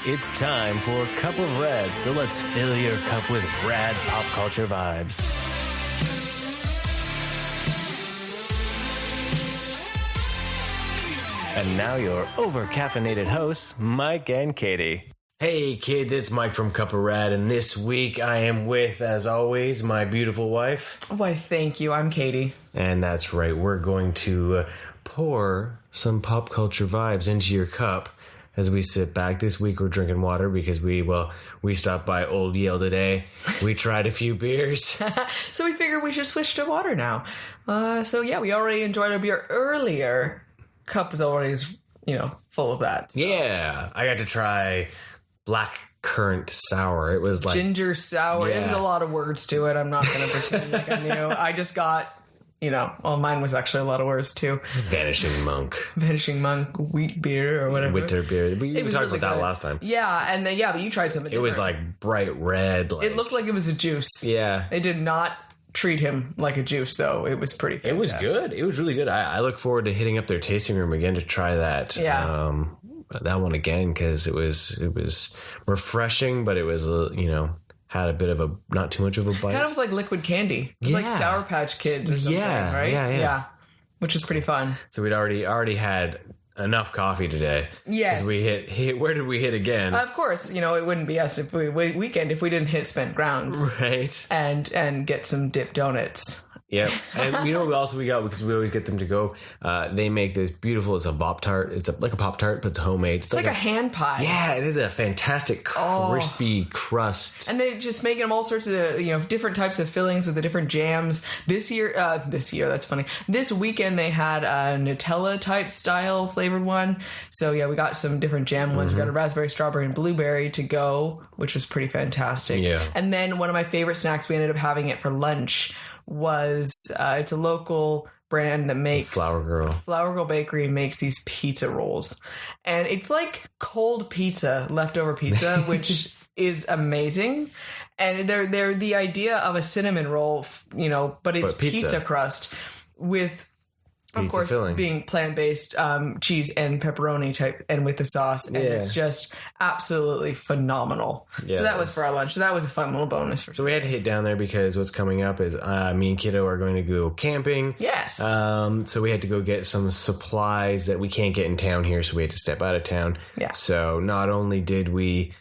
It's time for Cup of Rad, so let's fill your cup with rad pop culture vibes. And now your over-caffeinated hosts, Mike and Katie. Hey kids, it's Mike from Cup of Rad, and this week I am with, as always, my beautiful wife. Why, thank you. I'm Katie. And that's right, we're going to pour some pop culture vibes into your cup as we sit back. This week we're drinking water because we stopped by Old Yale today. We tried a few beers. So we figured we should switch to water now. We already enjoyed a beer earlier. Cup is always, full of that. So. Yeah, I got to try black currant sour. It was like ginger sour. Yeah. It was a lot of words to it. I'm not going to pretend like I knew. I just got, mine was actually a lot of words too. Vanishing Monk wheat beer or whatever. Winter beer. We talked really about that good. last time. Yeah, but you tried something different. It was like bright red. It looked like it was a juice. Yeah. It did not treat him like a juice, though. It was pretty fantastic. It was good. It was really good. I look forward to hitting up their tasting room again to try that. Yeah. That one again, because it was refreshing, but it was had a bit of not too much of a bite. Kind of was like liquid candy. It was like Sour Patch Kids or something, right? Yeah. Which was pretty fun. So we'd already had enough coffee today. Yes. We hit. Where did we hit again? Of course, it wouldn't be us if we didn't hit Spent Grounds. Right. And get some dip donuts. Yep. And what we got, because we always get them to go, they make this beautiful, it's a Pop-Tart. It's like a Pop-Tart, but it's homemade. It's like a hand pie. Yeah, it is a fantastic crispy crust. And they just making them all sorts of, different types of fillings with the different jams. This year, that's funny. This weekend they had a Nutella type style flavored one. So yeah, we got some different jam ones. We got a raspberry, strawberry, and blueberry to go, which was pretty fantastic. Yeah. And then one of my favorite snacks, we ended up having it for lunch, was it's a local brand that makes Flour Girl Bakery makes these pizza rolls, and it's like cold pizza, leftover pizza, which is amazing. And they're the idea of a cinnamon roll, but it's pizza crust with, of course, filling. Being plant-based, cheese and pepperoni type, and with the sauce, and it's just absolutely phenomenal. Yeah, so that was for our lunch. So that was a fun little bonus. So we had to hit down there because what's coming up is me and Kiddo are going to go camping. Yes. So we had to go get some supplies that we can't get in town here, so we had to step out of town. Yeah. So not only did we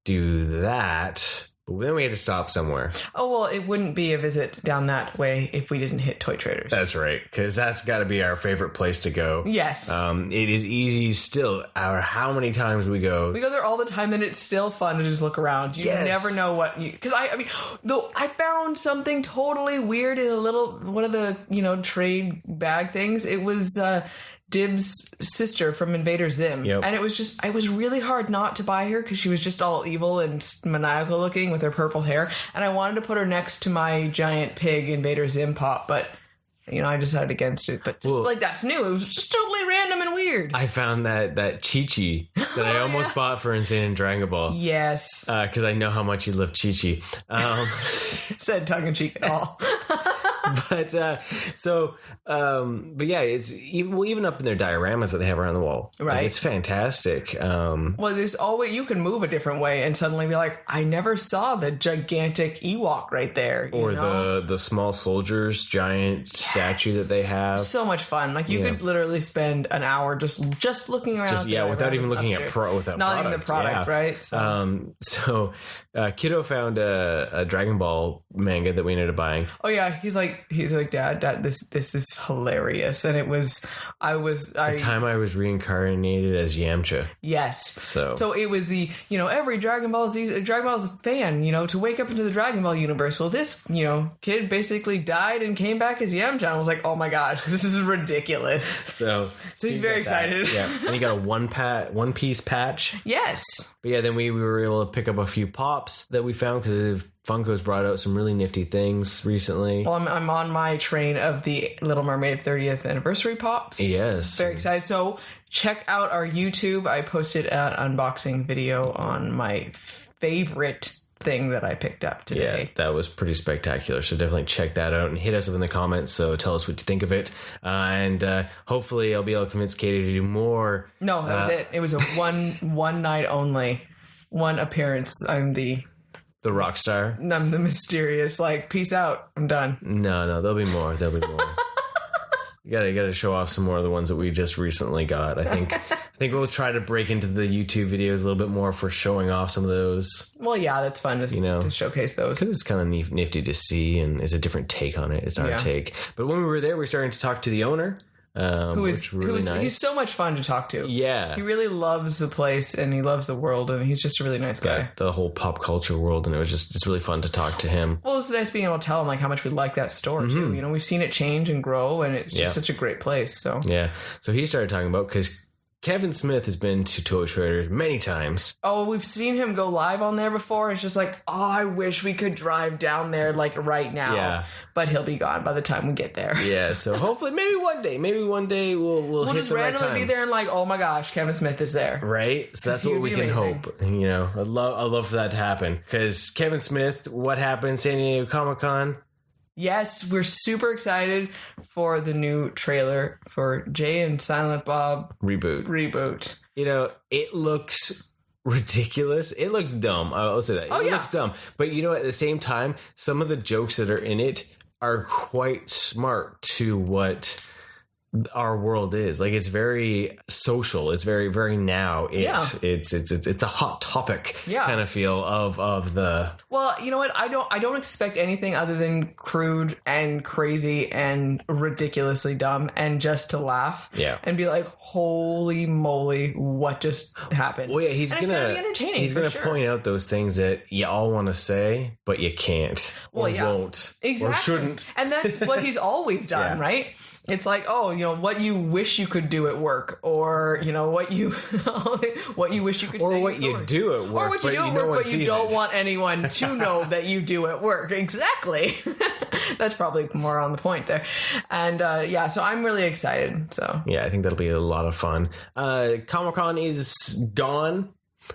do that, but then we had to stop somewhere. Oh, well, it wouldn't be a visit down that way if we didn't hit Toy Traders. That's right, because that's got to be our favorite place to go. Yes. It is easy still. How many times we go? We go there all the time, and it's still fun to just look around. You never know what you... Because I found something totally weird in one of the, trade bag things. It was... Dib's sister from Invader Zim. Yep. And it was really hard not to buy her because she was just all evil and maniacal looking with her purple hair. And I wanted to put her next to my giant pig Invader Zim pop, but I decided against it. But that's new. It was just totally random and weird. I found that Chi-Chi that I almost bought for Insane and Dragon Ball. Yes. Because I know how much you love Chi-Chi. Said tongue in cheek at all. But it's even up in their dioramas that they have around the wall. Right. Like, it's fantastic. Well, there's always, you can move a different way and suddenly be like, I never saw the gigantic Ewok right there. Or the small soldiers giant statue that they have. So much fun. Like you could literally spend an hour just looking around. Without even looking at not even the product, right? So Kiddo found a Dragon Ball manga that we ended up buying. Oh yeah, he's like, Dad, this is hilarious, and the time I was reincarnated as Yamcha. Yes. So it was the every Dragon Ball's fan to wake up into the Dragon Ball universe. Well, this kid basically died and came back as Yamcha. I was like, oh my gosh, this is ridiculous. So he's very excited. Yeah, and he got a one piece patch. Yes. But yeah, then we were able to pick up a few pops that we found because Funko's brought out some really nifty things recently. Well, I'm on my train of the Little Mermaid 30th anniversary pops. Yes. Very excited. So check out our YouTube. I posted an unboxing video on my favorite thing that I picked up today. Yeah, that was pretty spectacular. So definitely check that out and hit us up in the comments. So tell us what you think of it. And hopefully I'll be able to convince Katie to do more. No, that was it. It was a one night only. one appearance, I'm the rock star. I'm the mysterious, like, peace out, I'm done. No, there'll be more. You gotta show off some more of the ones that we just recently got. I think we'll try to break into the YouTube videos a little bit more for showing off some of those. Well, yeah, that's fun to showcase those. Because it's kind of nifty to see, and it's a different take on it. It's our take. But when we were there, we were starting to talk to the owner. Which really nice. He's so much fun to talk to. Yeah. He really loves the place and he loves the world, and he's just a really nice guy. The whole pop culture world, and it was just really fun to talk to him. Well, it's nice being able to tell him like how much we like that store too. You know, we've seen it change and grow, and it's just such a great place. So so he started talking about, because Kevin Smith has been to Toy Traders many times. Oh, we've seen him go live on there before. It's just like, oh, I wish we could drive down there like right now. Yeah. But he'll be gone by the time we get there. Yeah, so hopefully maybe one day we'll hit just the right randomly time. be there and like, oh my gosh, Kevin Smith is there. Right? So that's what we can hope. You know, I'd love for that to happen. Because Kevin Smith, what happened, San Diego Comic-Con? Yes, we're super excited for the new trailer for Jay and Silent Bob Reboot. You know, it looks ridiculous. It looks dumb. I'll say that. It looks dumb. But you know, at the same time, some of the jokes that are in it are quite smart to what our world is. Like, it's very social. It's very, very now. It's a hot topic kind of feel of the. Well, you know what? I don't expect anything other than crude and crazy and ridiculously dumb, and just to laugh. Yeah. And be like, holy moly, what just happened? Well, yeah, it's gonna be entertaining. He's gonna point out those things that you all want to say, but you can't. Or won't. Exactly. Or shouldn't. And that's what he's always done, right? It's like, oh, you know, what you wish you could do at work, or, you know, what you wish you could say. Or what you do at work. Or what you do at work, but you don't want anyone to know that you do at work. Exactly. That's probably more on the point there. And so I'm really excited. So yeah, I think that'll be a lot of fun. Comic-Con is gone.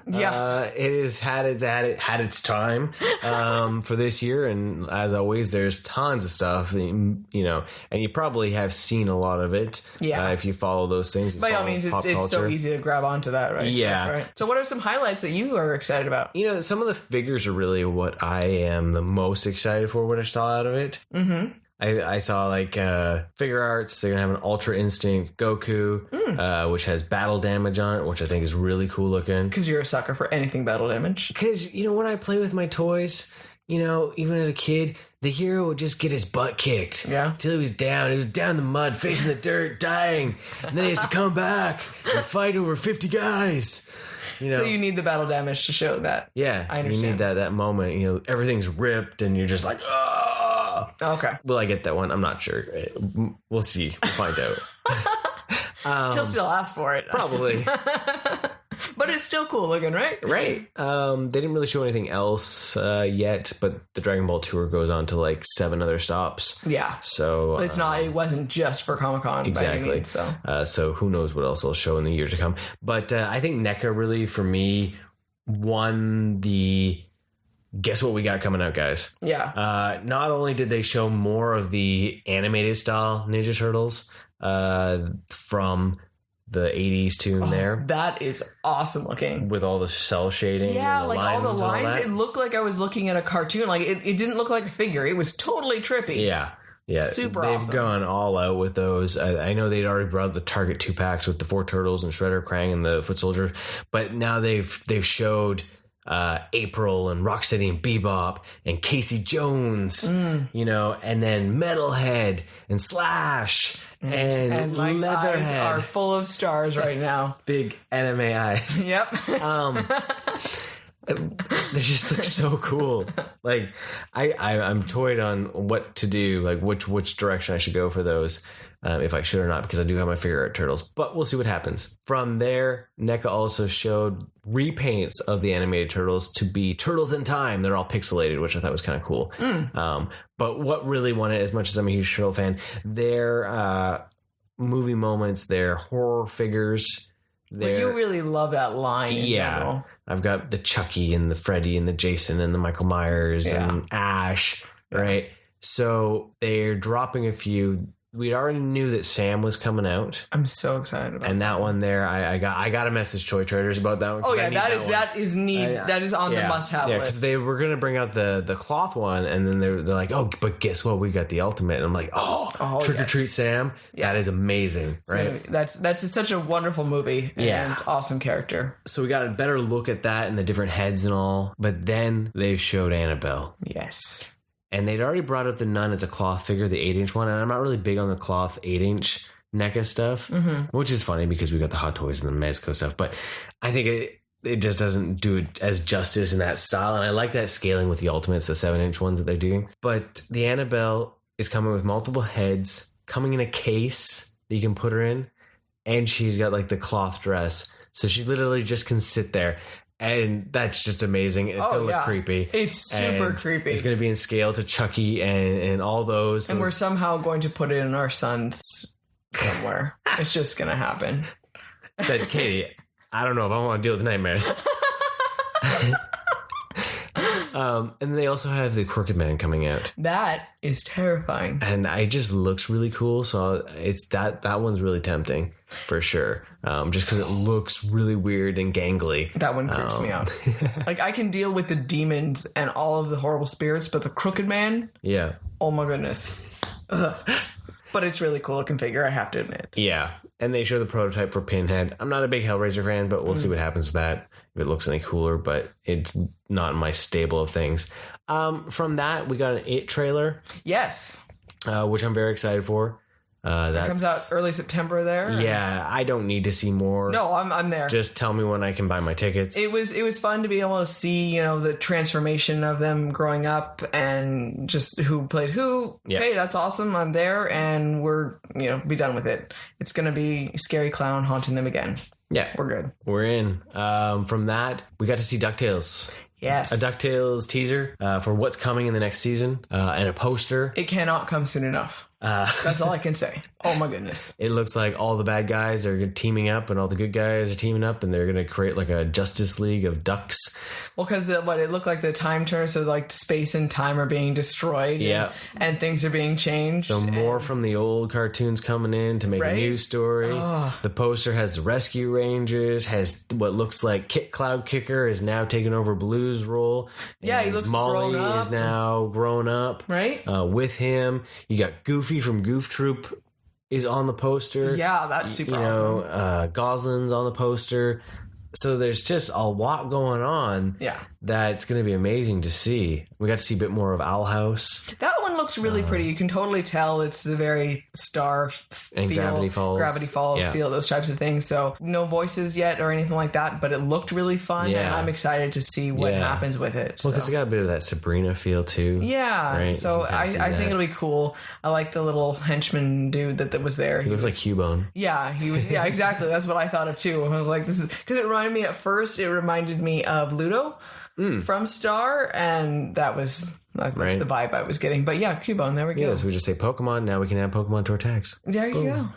Yeah, it has had its time for this year, and as always, there's tons of stuff, you know, and you probably have seen a lot of it. Yeah, if you follow those things. By all means, it's so easy to grab onto that, right? Yeah. Right. So, what are some highlights that you are excited about? You know, some of the figures are really what I am the most excited for. What I saw out of it. Mm-hmm. I saw like figure arts. They're gonna have an Ultra Instinct Goku, which has battle damage on it, which I think is really cool looking. Because you're a sucker for anything battle damage. Because, you know, when I play with my toys, you know, even as a kid, the hero would just get his butt kicked. Yeah. Till he was down. He was down in the mud, facing the dirt, dying. And then he has to come back and fight over 50 guys. You know? So you need the battle damage to show that. Yeah. I understand. You need that moment. You know, everything's ripped and you're just like, oh. Okay. Will I get that one? I'm not sure. We'll see. We'll find out. He'll still ask for it. Probably. But it's still cool looking, right? Right. They didn't really show anything else yet, but the Dragon Ball tour goes on to like 7 other stops. Yeah. So it's not. It wasn't just for Comic-Con. Exactly. By any means, so who knows what else they'll show in the year to come? But I think NECA really, for me, won the. Guess what we got coming out, guys? Yeah. Not only did they show more of the animated style Ninja Turtles from the 80s tune there. That is awesome looking. With all the cell shading. Yeah, and like all the lines. It looked like I was looking at a cartoon. Like it didn't look like a figure. It was totally trippy. Yeah. Yeah, super they've awesome. Gone all out with those. I know they'd already brought the Target 2-packs with the 4 turtles and Shredder, Krang, and the Foot Soldier, but now they've showed April and Rocksteady and Bebop and Casey Jones, you know, and then Metalhead and Slash and Mike's Leatherhead eyes are full of stars right now. Big anime eyes. Yep. They just look so cool. Like I'm toyed on what to do, like which direction I should go for those. If I should or not, because I do have my figure art turtles, but we'll see what happens. From there, NECA also showed repaints of the animated turtles to be Turtles in Time. They're all pixelated, which I thought was kind of cool. But what really won it, as much as I'm a huge turtle fan, their movie moments, their horror figures. But you really love that line in general. I've got the Chucky and the Freddy and the Jason and the Michael Myers and Ash, right? So they're dropping a few. we already knew that Sam was coming out. I'm so excited about And that one there, I got to message Toy Traders about that one. Oh yeah, that is neat. That is on the must-have list. list. Because they were gonna bring out the cloth one, and then they're like, oh, but guess what? We got the ultimate. And I'm like, Trick or Treat Sam. Yeah. That is amazing, right? So that's such a wonderful movie and awesome character. So we got a better look at that and the different heads and all. But then they showed Annabelle. Yes. And they'd already brought up the nun as a cloth figure, the 8-inch one. And I'm not really big on the cloth 8-inch NECA stuff, which is funny because we got the Hot Toys and the Mezco stuff. But I think it just doesn't do it as justice in that style. And I like that scaling with the Ultimates, the 7-inch ones that they're doing. But the Annabelle is coming with multiple heads, coming in a case that you can put her in. And she's got like the cloth dress. So she literally just can sit there. And that's just amazing. It's going to look creepy. It's super creepy. It's going to be in scale to Chucky and all those. And we're somehow going to put it in our son's somewhere. It's just going to happen. Said Katie, I don't know if I want to deal with nightmares. And they also have the Crooked Man coming out. That is terrifying. And it just looks really cool. So it's that one's really tempting for sure. Just because it looks really weird and gangly. That one creeps me out. Like I can deal with the demons and all of the horrible spirits, but the Crooked Man? Yeah. Oh my goodness. Ugh. But it's really cool looking figure, I have to admit. Yeah. And they show the prototype for Pinhead. I'm not a big Hellraiser fan, but we'll see what happens with that. If it looks any cooler, but it's not in my stable of things. From that, we got an It trailer. Yes. Which I'm very excited for. That comes out early September there. Yeah, I don't need to see more. No, I'm there. Just tell me when I can buy my tickets. It was fun to be able to see, the transformation of them growing up and just who played who. Yep. Hey, that's awesome. I'm there and we're, be done with it. It's going to be Scary Clown haunting them again. Yeah. We're good. We're in. From that, we got to see DuckTales. Yes. A DuckTales teaser for what's coming in the next season and a poster. It cannot come soon enough. That's all I can say. Oh my goodness. It looks like all the bad guys are teaming up and all the good guys are teaming up and they're going to create like a Justice League of ducks. Well, because it looked like the time turner, so like space and time are being destroyed. Yeah. And things are being changed. So more from the old cartoons coming in to make a new story. Oh. The poster has the Rescue Rangers, has what looks like Cloud Kicker is now taking over Blue's role. Yeah, he looks Molly grown up. is now grown up. Right. With him. You got Goofy from Goof Troop is on the poster. Yeah, that's super awesome. Goslin's on the poster. So there's just a lot going on. Yeah. That's going to be amazing to see. We got to see a bit more of Owl House. That one looks really pretty. You can totally tell it's the very Star and feel, Gravity Falls feel, those types of things. So no voices yet or anything like that, but it looked really fun. And I'm excited to see what happens with it. Well, because it got a bit of that Sabrina feel too. Yeah. Right? So I think it'll be cool. I like the little henchman dude that was there. He looks like Cubone. Yeah, he was. Yeah, exactly. That's what I thought of too. I was like, this is because it reminded me it reminded me of Ludo. From Star, and that was the vibe I was getting. But yeah, Cubone, there we go. Yeah, so we just say Pokemon, now we can add Pokemon to our tags. There you go.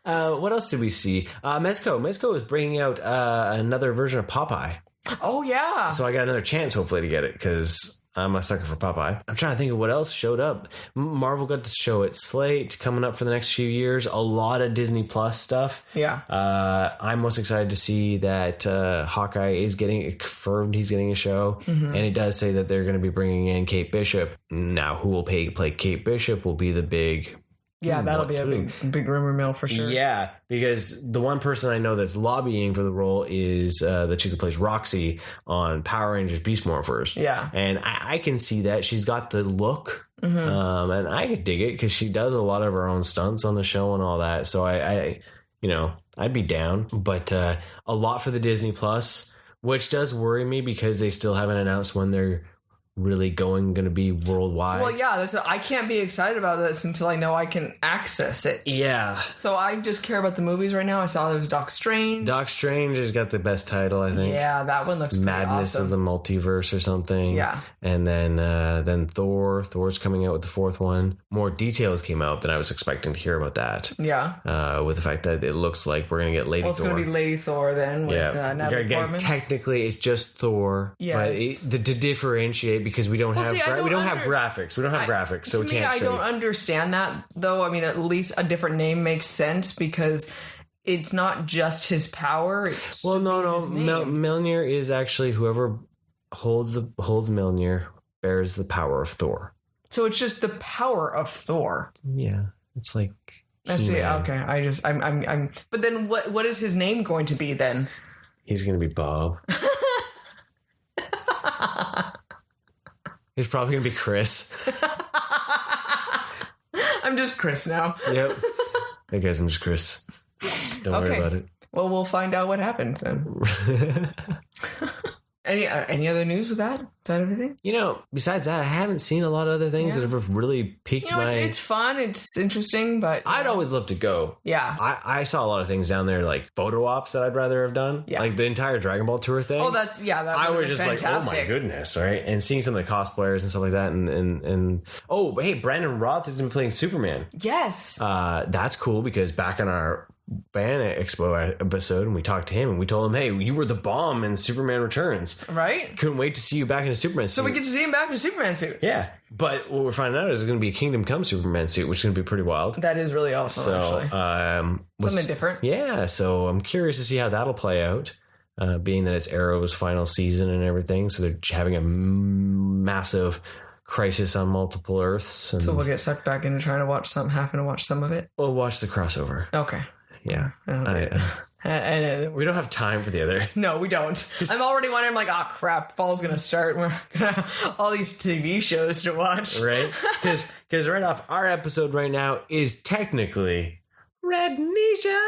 What else did we see? Mezco is bringing out another version of Popeye. Oh, yeah. So I got another chance, hopefully, to get it, because I'm a sucker for Popeye. I'm trying to think of what else showed up. Marvel got to show its slate coming up for the next few years. A lot of Disney Plus stuff. Yeah. I'm most excited to see that Hawkeye is getting confirmed. He's getting a show. Mm-hmm. And it does say that they're going to be bringing in Kate Bishop. Now, who will play Kate Bishop will be the big... Yeah, that'll be a big rumor mill for sure. Yeah, because the one person I know that's lobbying for the role is the chick who plays Roxy on Power Rangers Beast Morphers. Yeah. And I can see that. She's got the look. Mm-hmm. And I could dig it because she does a lot of her own stunts on the show and all that. So I'd be down. But a lot for the Disney Plus, which does worry me because they still haven't announced when they're really going to be worldwide. Well, yeah, I can't be excited about this until I know I can access it. Yeah. So I just care about the movies right now. I saw there was Doc Strange. Doc Strange has got the best title, I think. Yeah, that one looks Madness awesome. of the Multiverse or something. Yeah. And then Thor's coming out with the fourth one. More details came out than I was expecting to hear about that. Yeah. With the fact that it looks like we're going to get Lady Thor. It's going to be Lady Thor then with Natalie Portman. Technically, it's just Thor. Yes. But to differentiate because we don't have graphics. We don't have graphics, so we can't. I don't understand that though. I mean, at least a different name makes sense because it's not just his power. Well, no. Mjolnir is actually whoever holds Mjolnir bears the power of Thor. So it's just the power of Thor. Yeah, it's like. I see. Okay, I'm. But then, what is his name going to be then? He's going to be Bob. He's probably going to be Chris. I'm just Chris now. Yep. Hey guys, I'm just Chris. Don't worry about it. Well, we'll find out what happens then. Any other news with that? Is that everything? Besides that, I haven't seen a lot of other things that have really piqued my... It's fun. It's interesting, but... I'd always love to go. Yeah. I saw a lot of things down there, like photo ops that I'd rather have done. Yeah. Like the entire Dragon Ball tour thing. Oh, that I was just fantastic. like, oh my goodness, right? And seeing some of the cosplayers and stuff like that. And oh, hey, Brandon Roth has been playing Superman. Yes. That's cool because back on our... Fan Expo episode, and we talked to him and we told him, hey, you were the bomb in Superman Returns, right? Couldn't wait to see you back in a Superman suit. So we get to see him back in a Superman suit. Yeah, but what we're finding out is it's going to be a Kingdom Come Superman suit, which is going to be pretty wild. That is really awesome. Actually, something different. Yeah, so I'm curious to see how that'll play out, being that it's Arrow's final season and everything. So they're having a massive crisis on multiple Earths, and so we'll get sucked back into trying to watch having to watch some of it. We'll watch the crossover. Okay. Yeah. We don't have time for the other. No, we don't. I'm already wondering, like, oh crap, fall's gonna start. We're gonna have all these TV shows to watch. Right? Because right off, our episode right now is technically RADnesia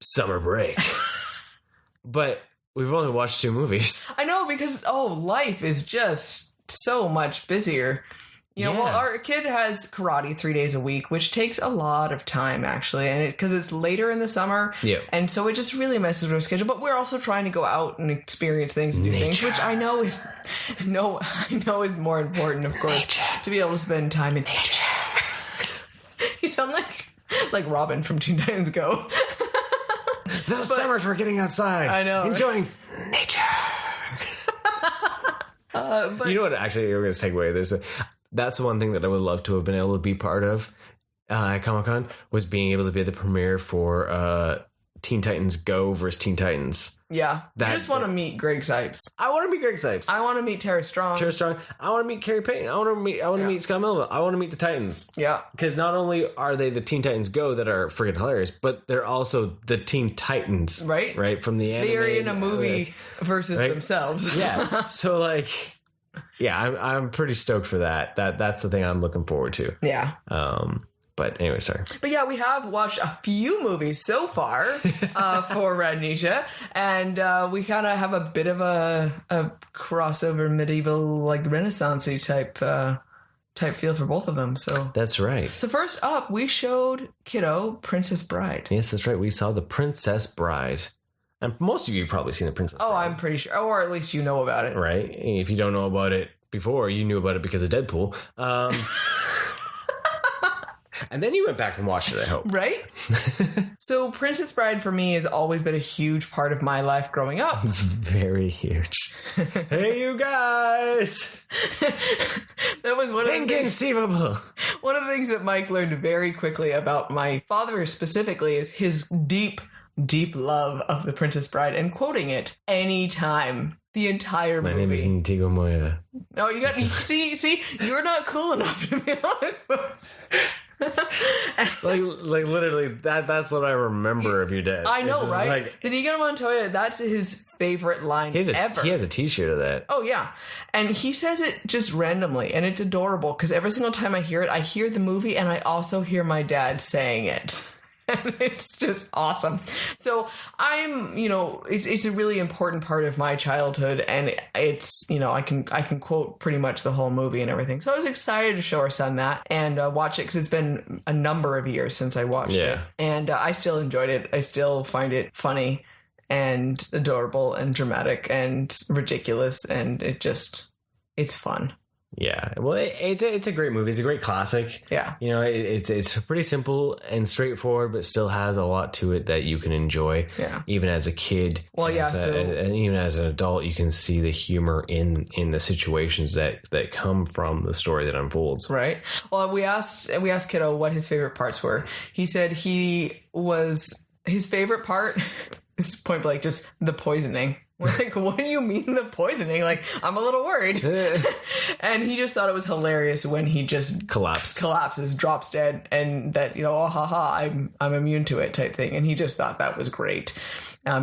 Summer Break. But we've only watched 2 movies. I know, because life is just so much busier. Well, our kid has karate 3 days a week, which takes a lot of time, actually, and because it's later in the summer, and so it just really messes with our schedule. But we're also trying to go out and experience things and do things, which I know is more important, of course, to be able to spend time in nature. You sound like Robin from Teen Titans Go. Those summers we're getting outside. I know, enjoying nature. But you know what? Actually, you're going to segue this. That's the one thing that I would love to have been able to be part of at Comic-Con, was being able to be at the premiere for Teen Titans Go versus Teen Titans. Yeah. I just want to meet Greg Sipes. I want to meet Greg Sipes. I want to meet Tara Strong. I want to meet Carrie Payton. I want to meet Scott Melville. I want to meet the Titans. Yeah. Because not only are they the Teen Titans Go that are freaking hilarious, but they're also the Teen Titans. Right. Right. From the anime. They are in a movie versus themselves. Yeah. So I'm pretty stoked for that. That's the thing I'm looking forward to. Yeah. But anyway, sorry. But yeah, we have watched a few movies so far for RADnesia, and we kind of have a bit of a crossover medieval, like Renaissance-y type feel for both of them. So that's right. So first up, we showed Kiddo Princess Bride. Yes, that's right. We saw The Princess Bride. And most of you have probably seen The Princess Bride. Oh, I'm pretty sure. Or at least you know about it. Right? If you don't know about it before, you knew about it because of Deadpool. And then you went back and watched it, I hope. Right? So Princess Bride for me has always been a huge part of my life growing up. Very huge. Hey, you guys! That was one of Inconceivable. One of the things that Mike learned very quickly about my father specifically is his deep love of The Princess Bride and quoting it anytime. The entire movie. My name is Intigo Moya. No, you got see, you're not cool enough to be honest. like literally that's what I remember of your dad. I know, right? The Inigo Montoya, that's his favorite line ever. He has a t-shirt of that. Oh yeah. And he says it just randomly, and it's adorable because every single time I hear it, I hear the movie and I also hear my dad saying it. And it's just awesome. So I'm, it's a really important part of my childhood, and it's, I can quote pretty much the whole movie and everything. So I was excited to show our son that and watch it because it's been a number of years since I watched it, and I still enjoyed it. I still find it funny and adorable and dramatic and ridiculous, and it's fun. Yeah, well, it's a great movie. It's a great classic. Yeah. You know, it's pretty simple and straightforward, but still has a lot to it that you can enjoy. Yeah. Even as a kid. Well, yeah. And even as an adult, you can see the humor in the situations that come from the story that unfolds. Right. Well, we asked Kiddo what his favorite parts were. He said his favorite part is point blank just the poisoning. We're like, what do you mean the poisoning? Like, I'm a little worried. And he just thought it was hilarious when he just collapses, drops dead, and that, you know, oh, haha, I'm immune to it type thing. And he just thought that was great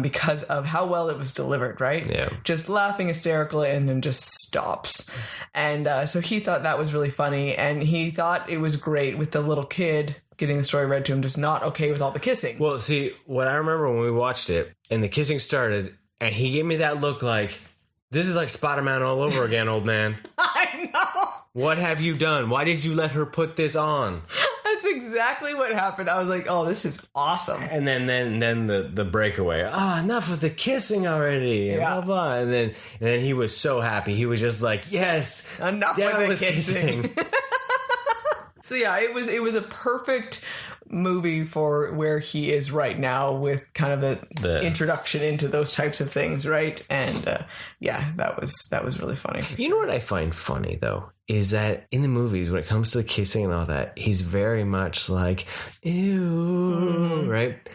because of how well it was delivered, right? Yeah. Just laughing hysterically and then just stops. And so he thought that was really funny. And he thought it was great with the little kid getting the story read to him, just not okay with all the kissing. Well, see, what I remember when we watched it and the kissing started, and he gave me that look like, this is like Spider-Man all over again, old man. I know. What have you done? Why did you let her put this on? That's exactly what happened. I was like, oh, this is awesome. And then the breakaway. Enough of the kissing already. And Yeah. blah, blah. And then he was so happy. He was just like, yes, Enough down with the kissing. kissing. So yeah, it was a perfect movie for where he is right now with kind of the introduction into those types of things, right? And yeah, that was really funny. You know what I find funny though is that in the movies when it comes to the kissing and all that, he's very much like ew, right?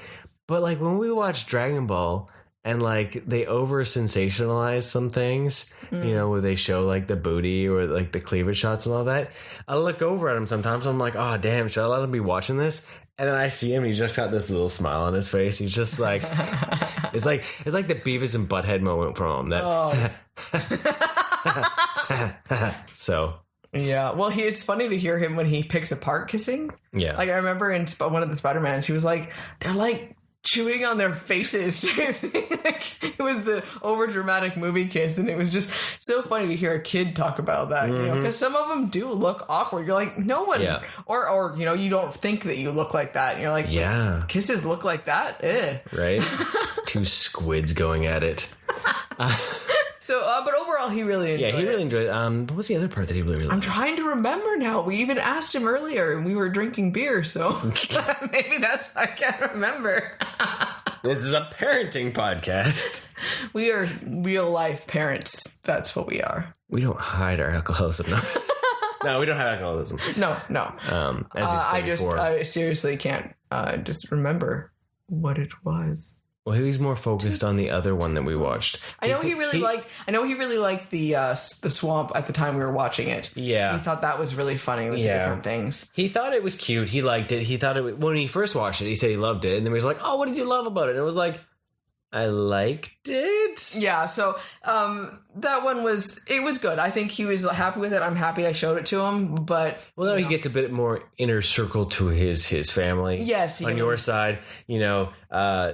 But like when we watch Dragon Ball and like they over sensationalize some things, you know, where they show like the booty or like the cleavage shots and all that, I look over at him sometimes. I'm like, oh damn, should I let him be watching this? And then I see him, and he's just got this little smile on his face. He's just like, it's like the Beavis and Butthead moment from him. That, so yeah, well, it's funny to hear him when he picks apart kissing. Yeah, like I remember in one of the Spider-Mans, he was like, they're like chewing on their faces. Like, it was the over dramatic movie kiss, and it was just so funny to hear a kid talk about that. You know, because some of them do look awkward. You're like, no one, or you know, you don't think that you look like that. And you're like, yeah, kisses look like that, right? Two squids going at it. So, but overall, he really enjoyed it. Yeah, he really enjoyed it. What was the other part that he really liked? I'm trying to remember now. We even asked him earlier, and we were drinking beer, so maybe that's why I can't remember. This is a parenting podcast. We are real-life parents. That's what we are. We don't hide our alcoholism. No, we don't have alcoholism. No. As you said before. I seriously can't just remember what it was. Well, he was more focused on the other one that we watched. I know he really liked the swamp at the time we were watching it. Yeah, he thought that was really funny with the different things. He thought it was cute. He liked it. He thought it when he first watched it. He said he loved it, and then he was like, "Oh, what did you love about it?" And it was like, I liked it. Yeah, so that one was good. I think he was happy with it. I'm happy I showed it to him, but now he gets a bit more inner circle to his family. Yes, on your side, you know,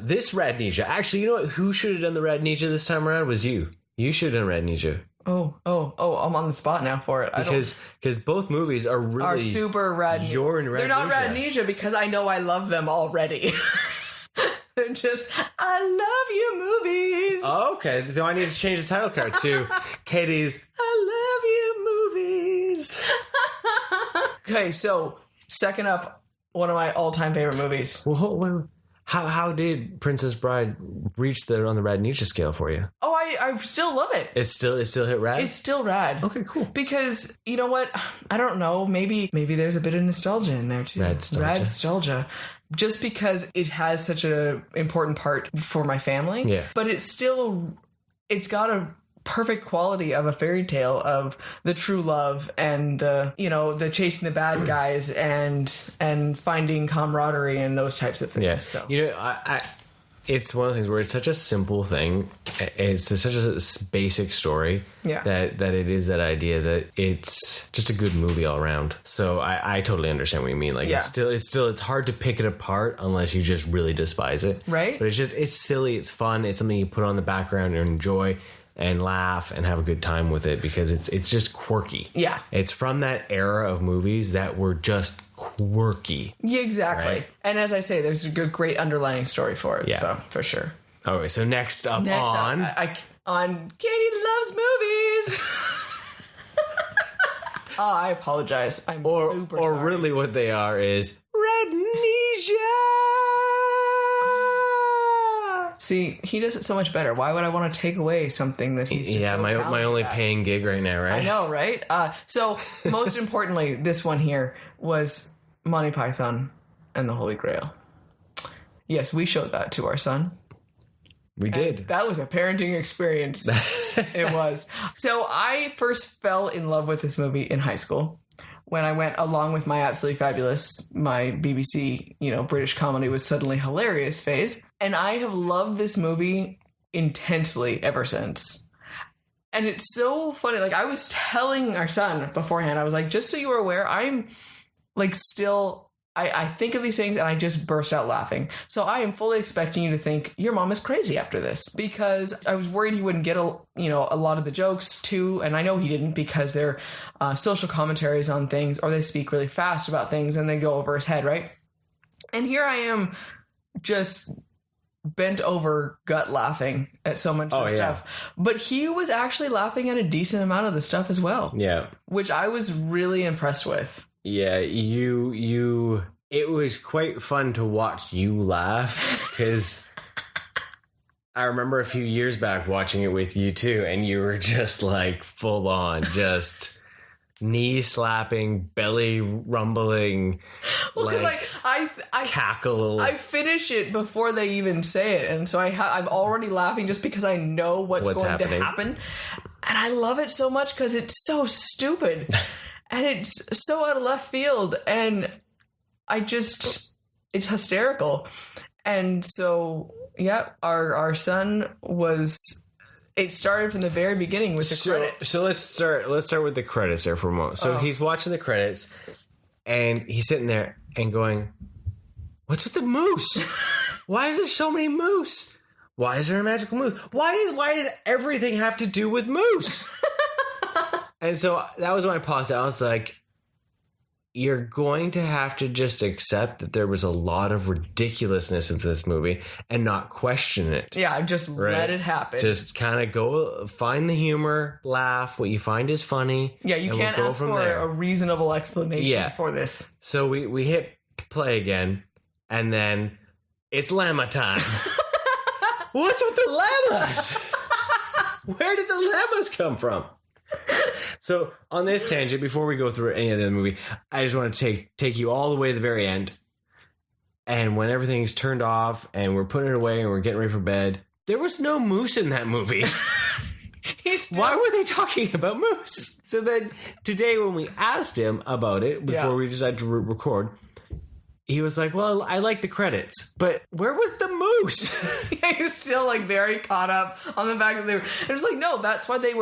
this RADnesia. Actually, you know what? Who should have done the RADnesia this time around was you. You should have done RADnesia. Oh! I'm on the spot now for it. Because both movies are super RADnesia. You're in RADnesia. They're not RADnesia because I know I love them already. They're just, I love you movies. Oh, okay. So I need to change the title card to Katie's I love you movies. Okay, so second up, one of my all-time favorite movies. Well, how did Princess Bride reach on the RADnesia scale for you? Oh, I still love it. It's still hit rad? It's still rad. Okay, cool. Because, you know what? I don't know. Maybe there's a bit of nostalgia in there, too. Rad-nostalgia. Just because it has such an important part for my family. Yeah. But it's got a perfect quality of a fairy tale of the true love and the chasing the bad guys and finding camaraderie and those types of things. Yeah. So. You know, it's one of the things where it's such a simple thing. It's such a basic story. Yeah. That it is that idea that it's just a good movie all around. So I totally understand what you mean. Like it's hard to pick it apart unless you just really despise it. Right. But it's silly. It's fun. It's something you put on the background and enjoy and laugh and have a good time with it because it's just quirky. Yeah. It's from that era of movies that were just quirky. Yeah, exactly. Right? And as I say, there's a great underlying story for it. Yeah. So, for sure. Okay, so next up on Katie Loves Movies. I apologize. I'm super or sorry. really what they are is RADnesia. See, he does it so much better. Why would I want to take away something that he's just so my talented only at? paying gig right now, right? I know, right? So, most importantly, this one here was Monty Python and the Holy Grail. Yes, we showed that to our son. We did. That was a parenting experience. It was. So I first fell in love with this movie in high school when I went along with my Absolutely Fabulous, my BBC, British comedy was suddenly hilarious phase. And I have loved this movie intensely ever since. And it's so funny. Like, I was telling our son beforehand, I was like, just so you were aware, I'm like still... I think of these things and I just burst out laughing. So I am fully expecting you to think your mom is crazy after this, because I was worried he wouldn't get a lot of the jokes too. And I know he didn't, because they're social commentaries on things, or they speak really fast about things and they go over his head, right? And here I am just bent over gut laughing at so much of the stuff. But he was actually laughing at a decent amount of the stuff as well. Yeah. Which I was really impressed with. Yeah, it was quite fun to watch you laugh, because I remember a few years back watching it with you too, and you were just like full on, just knee slapping, belly rumbling, well, I cackle. I finish it before they even say it, and so I'm already laughing just because I know what's going to happen, and I love it so much because it's so stupid. And it's so out of left field, and it's hysterical. And so, yeah, our son it started from the very beginning with the credits. So let's start with the credits there for a moment. So he's watching the credits, and he's sitting there and going, what's with the moose? Why is there so many moose? Why is there a magical moose? Why does everything have to do with moose? And so that was when I paused it. I was like, you're going to have to just accept that there was a lot of ridiculousness into this movie and not question it. Yeah, just let it happen. Just kind of go find the humor, laugh. What you find is funny. Yeah, you can't ask for a reasonable explanation for this. So we hit play again, and then it's llama time. What's with the llamas? Where did the llamas come from? So on this tangent, before we go through any of the movie, I just want to take you all the way to the very end. And when everything's turned off and we're putting it away and we're getting ready for bed, there was no moose in that movie. Why were they talking about moose? So then today when we asked him about it before we decided to record, he was like, well, I like the credits, but where was the moose? Yeah, he was still like very caught up on the fact that they were. It was like, no, that's why they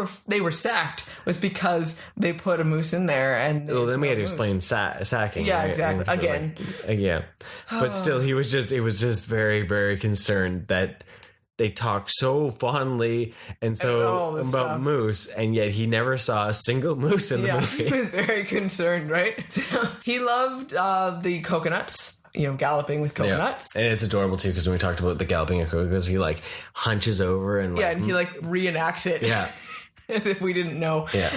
were sacked, was because they put a moose in there. And then we had to explain sacking. Yeah, right? exactly. Again. Yeah. But still, it was just very, very concerned that they talk so fondly and so about stuff. Moose, and yet he never saw a single moose in the movie. He was very concerned, right? He loved the coconuts, galloping with coconuts. Yeah. And it's adorable too, because when we talked about the galloping of coconuts, he like hunches over and and he like reenacts it. Yeah. As if we didn't know. Yeah.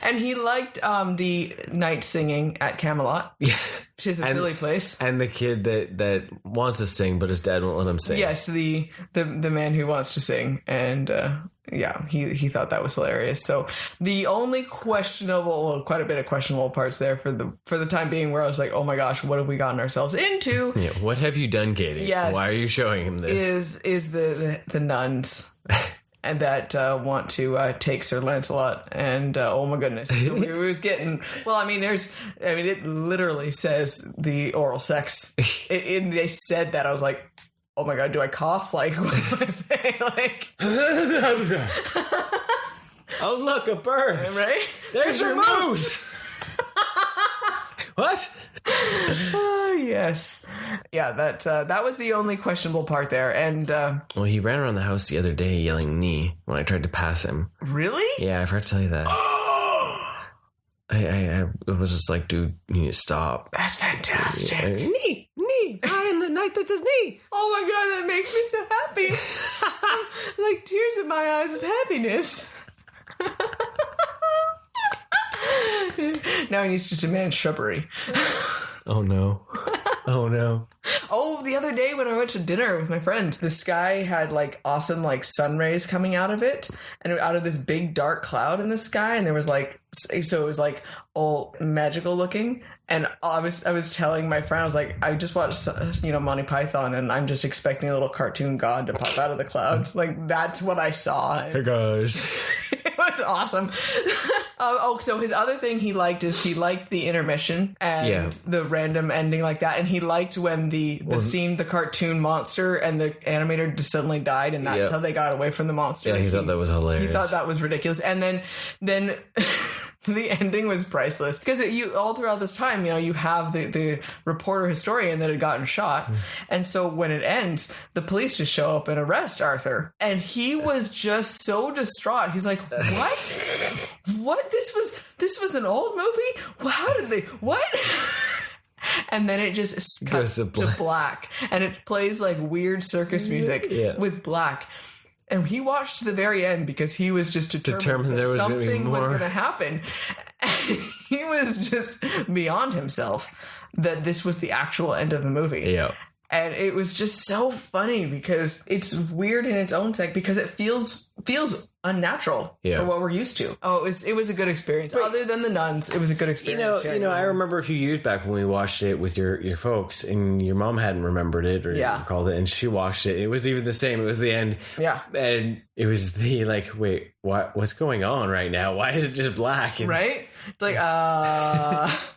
And he liked the night singing at Camelot. Yeah. Which is a silly place. And the kid that wants to sing, but his dad won't let him sing. Yes, the man who wants to sing. And he thought that was hilarious. So the only quite a bit of questionable parts there for the time being, where I was like, oh my gosh, what have we gotten ourselves into? Yeah, what have you done, Katie? Yes. Why are you showing him this? Is the nuns. And that want to take Sir Lancelot, and oh my goodness, it was getting. Well, it literally says the oral sex. They said that, I was like, oh my god, do I cough? Like, what am I saying? Like, oh look, a bird! Right? There's your moose. What? Oh, yes. Yeah, that was the only questionable part there. And well, he ran around the house the other day yelling "knee" when I tried to pass him. Really? Yeah, I forgot to tell you that. I was just like, dude, you need to stop. That's fantastic. Knee. I am the knight that says knee. Oh my god, that makes me so happy. Like tears in my eyes of happiness. Now he needs to demand shrubbery. Oh no. Oh no. Oh, the other day when I went to dinner with my friends, the sky had like awesome like sun rays coming out of it, and out of this big dark cloud in the sky, and there was like, so it was like all magical looking. And I was telling my friend, I was like, I just watched, Monty Python, and I'm just expecting a little cartoon god to pop out of the clouds. Like, that's what I saw. Hey guys. It was awesome. So his other thing he liked is he liked the intermission and the random ending like that, and he liked when the scene, the cartoon monster and the animator just suddenly died, and that's how they got away from the monster. Yeah, he thought that was hilarious. He thought that was ridiculous, and then the ending was priceless because all throughout this time, you have the reporter historian that had gotten shot, and so when it ends, the police just show up and arrest Arthur, and he was just so distraught. He's like, what? This was an old movie? How did they? What? And then it just cuts to black, and it plays like weird circus music with black. And he watched to the very end because he was just determined that something was going to happen. And he was just beyond himself that this was the actual end of the movie. Yeah. And it was just so funny because it's weird in its own sec because it feels unnatural for what we're used to. Oh, it was a good experience. But, other than the nuns, it was a good experience. I remember a few years back when we watched it with your folks, and your mom hadn't remembered it or recalled it, and she watched it. It was even the same. It was the end. Yeah. And it was the like, wait, what's going on right now? Why is it just black? And, right? It's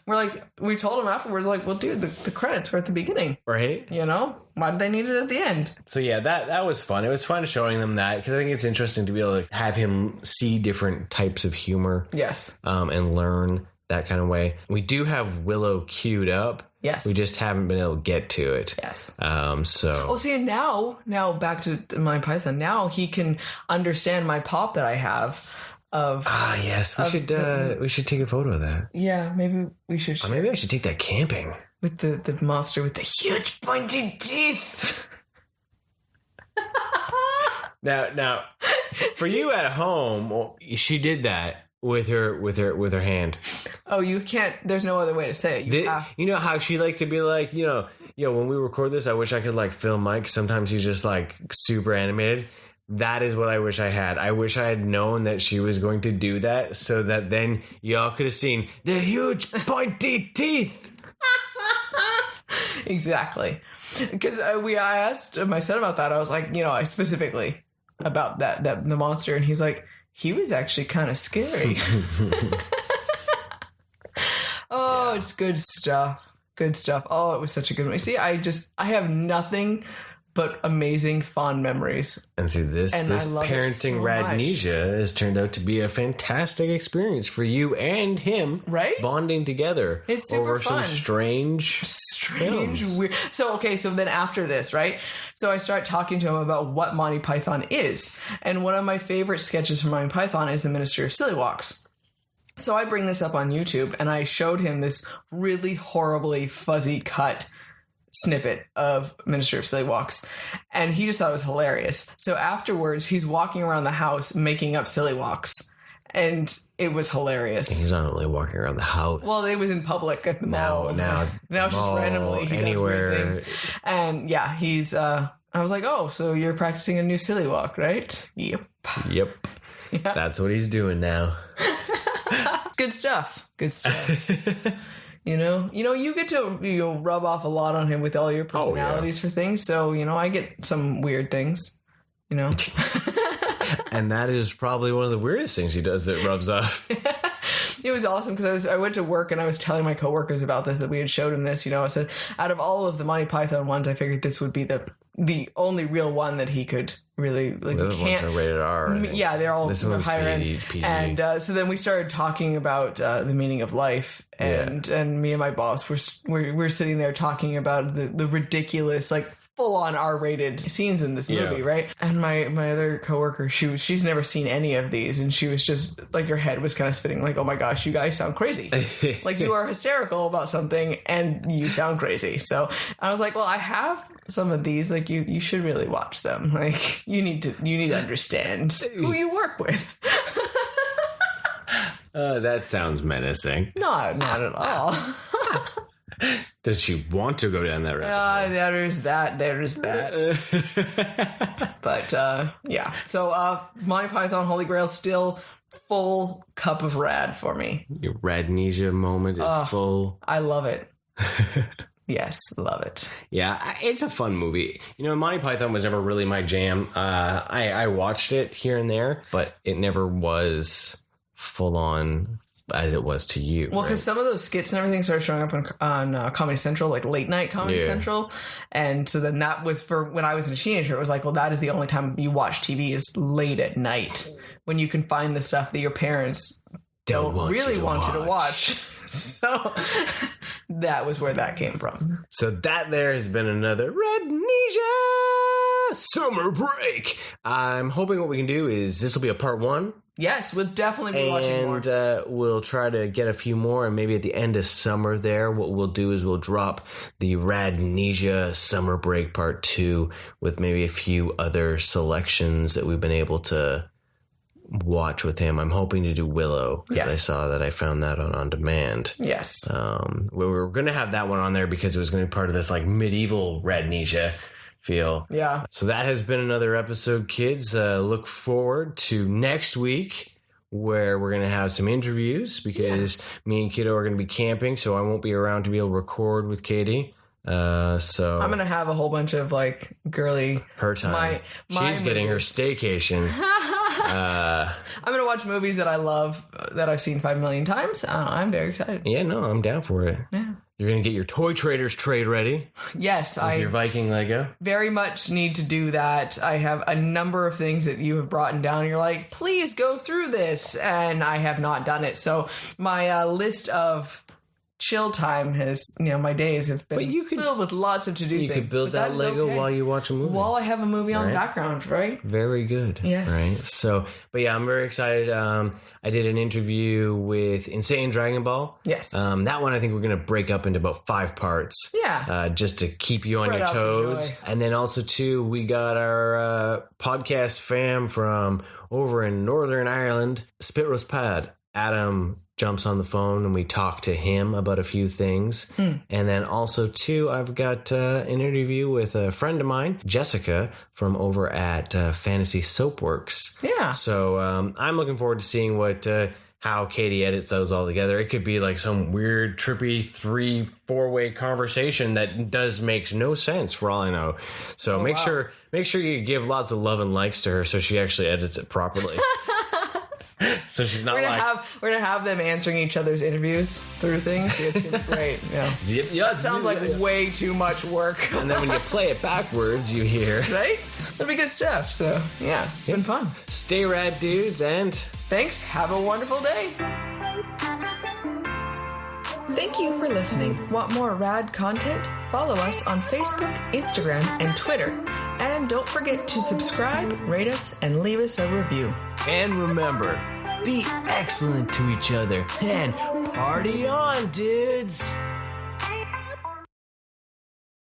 like, we told him afterwards, like, well, dude, the credits were at the beginning. Right. Why did they need it at the end? So, yeah, that was fun. It was fun showing them that because I think it's interesting to be able to have him see different types of humor. Yes. And learn that kind of way. We do have Willow queued up. Yes. We just haven't been able to get to it. Yes. See, now back to my Python. Now he can understand my pop that I have. Yes, we should take a photo of that. Yeah, maybe we should. Or maybe I should take that camping with the monster with the huge pointy teeth. Now, for you at home, she did that with her hand. Oh, you can't. There's no other way to say it. You know how she likes to be like, when we record this, I wish I could like film Mike. Sometimes he's just like super animated. That is what I wish I had. I wish I had known that she was going to do that so that then y'all could have seen the huge pointy teeth. Exactly. Because I asked my son about that. I was like, I specifically about that the monster. And he's like, he was actually kind of scary. It's good stuff. Good stuff. Oh, it was such a good one. See, I have nothing but amazing fond memories. And see, this parenting RADnesia has turned out to be a fantastic experience for you and him, right? Bonding together. It's super over fun. Some strange films. Weird. So then after this, right? So I start talking to him about what Monty Python is, and one of my favorite sketches from Monty Python is the Ministry of Silly Walks. So I bring this up on YouTube, and I showed him this really horribly fuzzy cut snippet of Ministry of Silly Walks, and he just thought it was hilarious. So afterwards, he's walking around the house making up silly walks, and it was hilarious. He's not only walking around the house. Well, it was in public at the mall. Now it's just randomly he anywhere. Does weird things. And yeah, he's. I was like, oh, so you're practicing a new silly walk, right? Yep. Yeah. That's what he's doing now. Good stuff. Good stuff. You get to rub off a lot on him with all your personalities for things. So, I get some weird things, And that is probably one of the weirdest things he does that rubs off. It was awesome because I went to work and I was telling my coworkers about this, that we had showed him this. I said, out of all of the Monty Python ones, I figured this would be the only real one that he could really like. The ones are rated R. Yeah, they're all higher end. PG. And so then we started talking about the meaning of life, and me and my boss were sitting there talking about the ridiculous like full-on R-rated scenes in this movie, right? And my other coworker, she's never seen any of these, and she was just like, her head was kind of spinning, like, oh my gosh, you guys sound crazy. Like, you are hysterical about something, and you sound crazy. So I was like, well, I have some of these, like, you should really watch them. Like, you need to understand who you work with. That sounds menacing. No, not at all. Does she want to go down that road? There's that. But, yeah. So, Monty Python Holy Grail still full cup of rad for me. Your RADnesia moment is full. I love it. Yes, love it. Yeah, it's a fun movie. Monty Python was never really my jam. I watched it here and there, but it never was full on as it was to you. Well, because some of those skits and everything started showing up on Comedy Central, like late night Comedy Central. And so then that was for when I was a teenager. It was like, well, that is the only time you watch TV is late at night when you can find the stuff that your parents don't really want you to watch. So that was where that came from. So that there has been another RADnesia Summer Break. I'm hoping what we can do is this will be a part 1. Yes, we'll definitely be watching more. And we'll try to get a few more, and maybe at the end of summer there, what we'll do is we'll drop the RADnesia Summer Break Part 2 with maybe a few other selections that we've been able to watch with him. I'm hoping to do Willow, because I saw that I found that on demand. Yes. We were going to have that one on there because it was going to be part of this like medieval RADnesia feel. Yeah. So that has been another episode, kids. Look forward to next week, where we're going to have some interviews, because me and Kiddo are going to be camping, so I won't be around to be able to record with Katie. So I'm going to have a whole bunch of like girly... Her time. She's getting her staycation. I'm going to watch movies that I love, that I've seen 5 million times. I'm very excited. Yeah, no, I'm down for it. Yeah. You're going to get your Toy Traders trade ready. Yes. With your Viking Lego. Very much need to do that. I have a number of things that you have brought down. You're like, please go through this. And I have not done it. So my list of chill time has, my days have been filled with lots of to-do things. You could build that Lego while you watch a movie. While I have a movie on the background, right? Very good. Yes. Right? So, but yeah, I'm very excited. I did an interview with Insane Dragon Ball. Yes. That one I think we're going to break up into about 5 parts. Yeah. Just to keep you on your toes. And then also, too, we got our podcast fam from over in Northern Ireland, Spit Roast Pad. Adam jumps on the phone and we talk to him about a few things. And then also, too, I've got an interview with a friend of mine, Jessica, from over at Fantasy Soapworks. Yeah. So I'm looking forward to seeing how Katie edits those all together. It could be like some weird, trippy 3-4-way conversation that makes no sense for all I know. So make sure you give lots of love and likes to her so she actually edits it properly. So she's not we're gonna have them answering each other's interviews through things. It's gonna be great. Yeah. That sounds like way too much work. And then when you play it backwards, you hear right. That'll be good stuff. So yeah, it's been fun. Stay rad, dudes, and thanks. Have a wonderful day. Thank you for listening. Want more rad content? Follow us on Facebook, Instagram, and Twitter. And don't forget to subscribe, rate us, and leave us a review. And remember, be excellent to each other and party on, dudes!